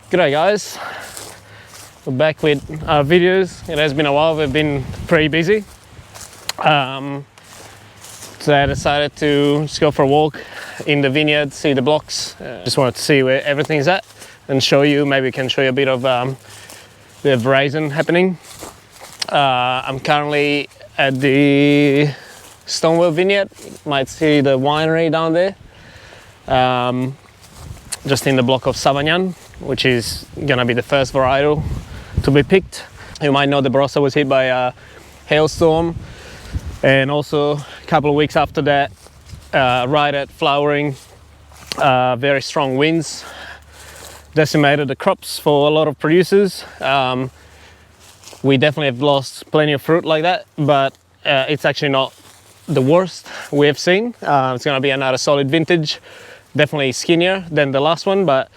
G'day guys, we're back with our videos. It has been a while, we've been pretty busy. So I decided to just go for a walk in the vineyard, see the blocks. Just wanted to see where everything's at and show you, maybe can show you a bit of raisin happening. I'm currently at the Stonewell Vineyard. You might see the winery down there. Just in the block of Sauvignon, which is gonna be the first varietal to be picked. You might know the Barossa was hit by a hailstorm, and also a couple of weeks after that, right at flowering, very strong winds decimated the crops for a lot of producers. We definitely have lost plenty of fruit like that, but it's actually not the worst we have seen. It's gonna be another solid vintage. Definitely skinnier than the last one, but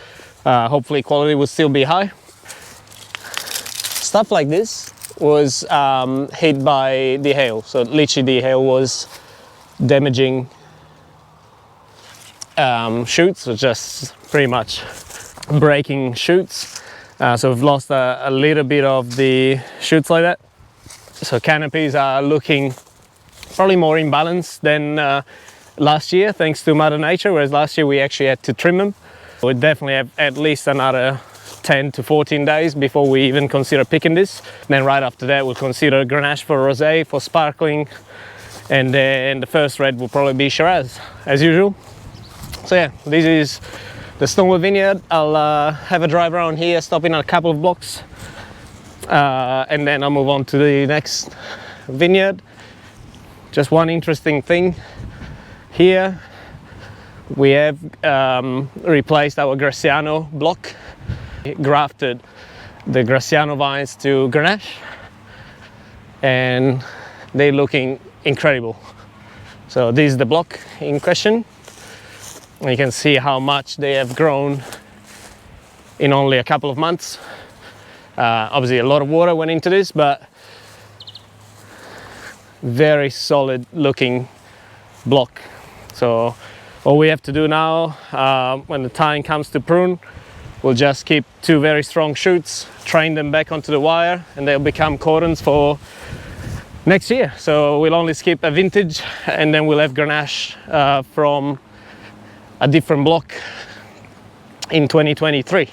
hopefully quality will still be high. Stuff like this was hit by the hail. So literally the hail was damaging shoots, or just pretty much breaking shoots. So we've lost a little bit of the shoots like that. So canopies are looking probably more imbalanced than last year, thanks to Mother Nature, whereas last year we actually had to trim them. We definitely have at least another 10 to 14 days before we even consider picking this. And then right after that we'll consider Grenache for rosé, for sparkling, and then the first red will probably be Shiraz, as usual. So yeah, this is the Stonewell Vineyard. I'll have a drive around here, stop in a couple of blocks, and then I'll move on to the next vineyard. Just one interesting thing. Here we have replaced our Graciano block, grafted the Graciano vines to Grenache, and they're looking incredible. So this is the block in question. You can see how much they have grown in only a couple of months. Obviously a lot of water went into this, but very solid looking block. So all we have to do now, when the time comes to prune, we'll just keep two very strong shoots, train them back onto the wire, and they'll become cordons for next year. So we'll only skip a vintage, and then we'll have Grenache from a different block in 2023.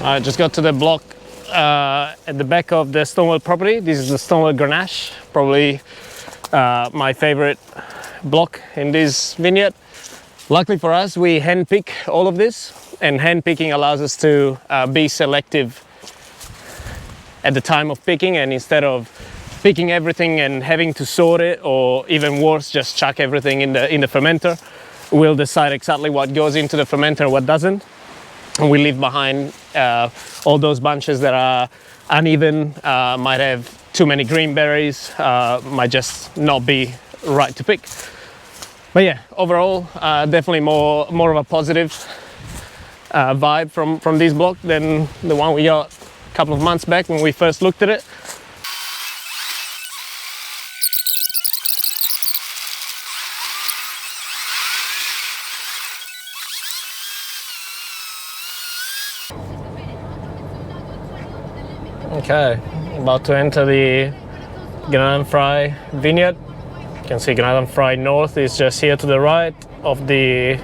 I just got to the block at the back of the Stonewell property. This is the Stonewell Grenache, probably my favorite block in this vineyard. Luckily for us, we hand pick all of this, and hand picking allows us to be selective at the time of picking, and instead of picking everything and having to sort it, or even worse, just chuck everything in the fermenter, we'll decide exactly what goes into the fermenter and what doesn't. And we leave behind all those bunches that are uneven, might have too many green berries, might just not be right to pick. But yeah, overall, definitely more of a positive vibe from this block than the one we got a couple of months back when we first looked at it. Okay, about to enter the Gnadenfrei vineyard. You can see Gnadenfrei North is just here to the right of the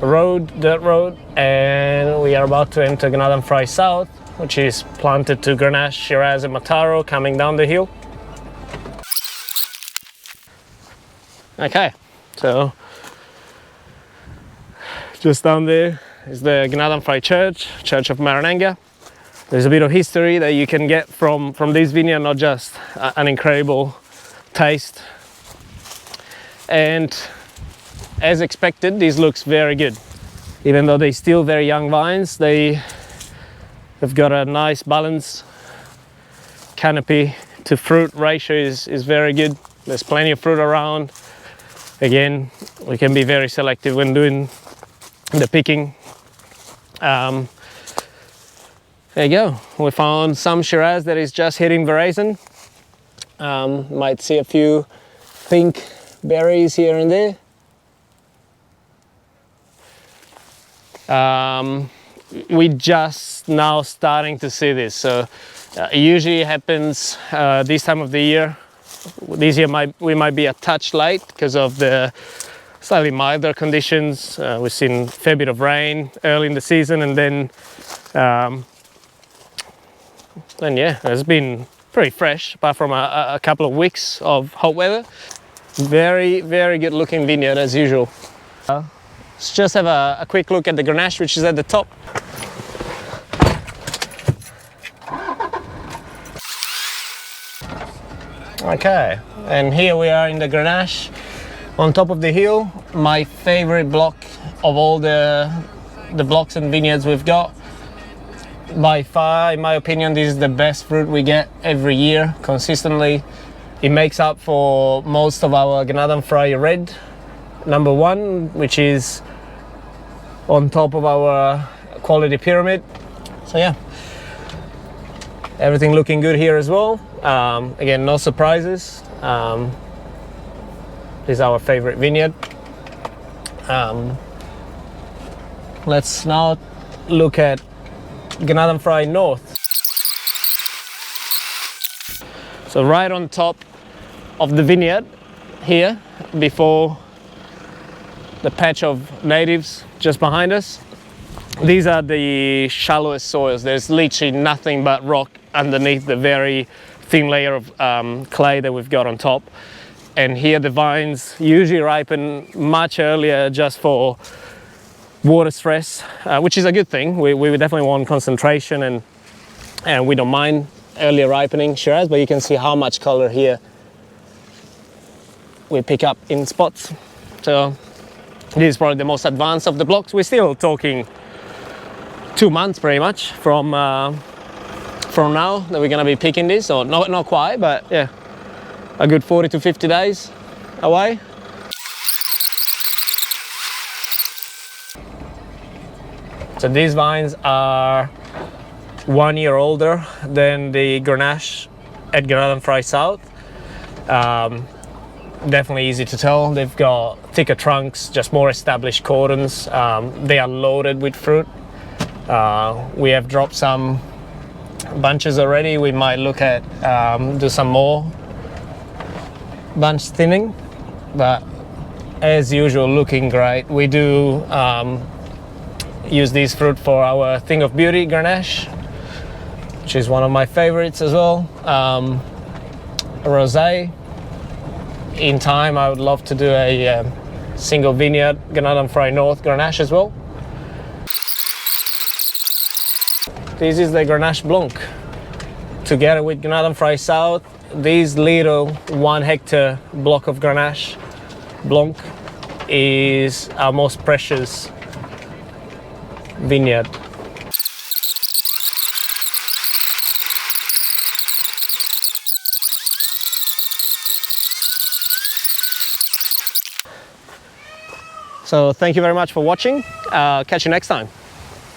road, dirt road, and we are about to enter Gnadenfrei South, which is planted to Grenache, Shiraz and Mataro coming down the hill. Okay, so just down there is the Gnadenfrei Church of Marananga. There's a bit of history that you can get from this vineyard, not just an incredible taste. And as expected, this looks very good. Even though they're still very young vines, they have got a nice balance. Canopy to fruit ratio is very good. There's plenty of fruit around. Again, we can be very selective when doing the picking. There you go. We found some Shiraz that is just hitting veraison. Might see a few pink berries here and there. We just now starting to see this, so it usually happens this time of the year. This year we might be a touch late because of the slightly milder conditions. We've seen a fair bit of rain early in the season, and then yeah, it's been pretty fresh apart from a couple of weeks of hot weather. Very, very good looking vineyard as usual. Let's just have a quick look at the Grenache, which is at the top. Okay, and here we are in the Grenache on top of the hill. My favorite block of all the blocks and vineyards we've got. By far, in my opinion, this is the best fruit we get every year consistently. It makes up for most of our Gnadenfrei Red #1, which is on top of our quality pyramid. So yeah, everything looking good here as well. Again, no surprises. This is our favorite vineyard. Let's now look at Gnadenfrei North. So right on top of the vineyard here, before the patch of natives just behind us, these are the shallowest soils. There's literally nothing but rock underneath the very thin layer of clay that we've got on top. And here the vines usually ripen much earlier just for water stress, which is a good thing. We definitely want concentration, and we don't mind earlier ripening Shiraz, but you can see how much color here we pick up in spots. So this is probably the most advanced of the blocks. We're still talking 2 months pretty much from now that we're gonna be picking this, or not quite, but yeah, a good 40 to 50 days away. So these vines are 1 year older than the Grenache at Gnadenfrei South. Definitely easy to tell. They've got thicker trunks, just more established cordons. They are loaded with fruit. We have dropped some bunches already. We might look at do some more bunch thinning, but as usual, looking great. We do use these fruit for our Thing of Beauty Grenache, which is one of my favorites as well. Rosé. In time, I would love to do a single vineyard Gnadenfrei North Grenache as well. This is the Grenache Blanc. Together with Gnadenfrei South, this little 1 hectare block of Grenache Blanc is our most precious vineyard. So thank you very much for watching. Catch you next time.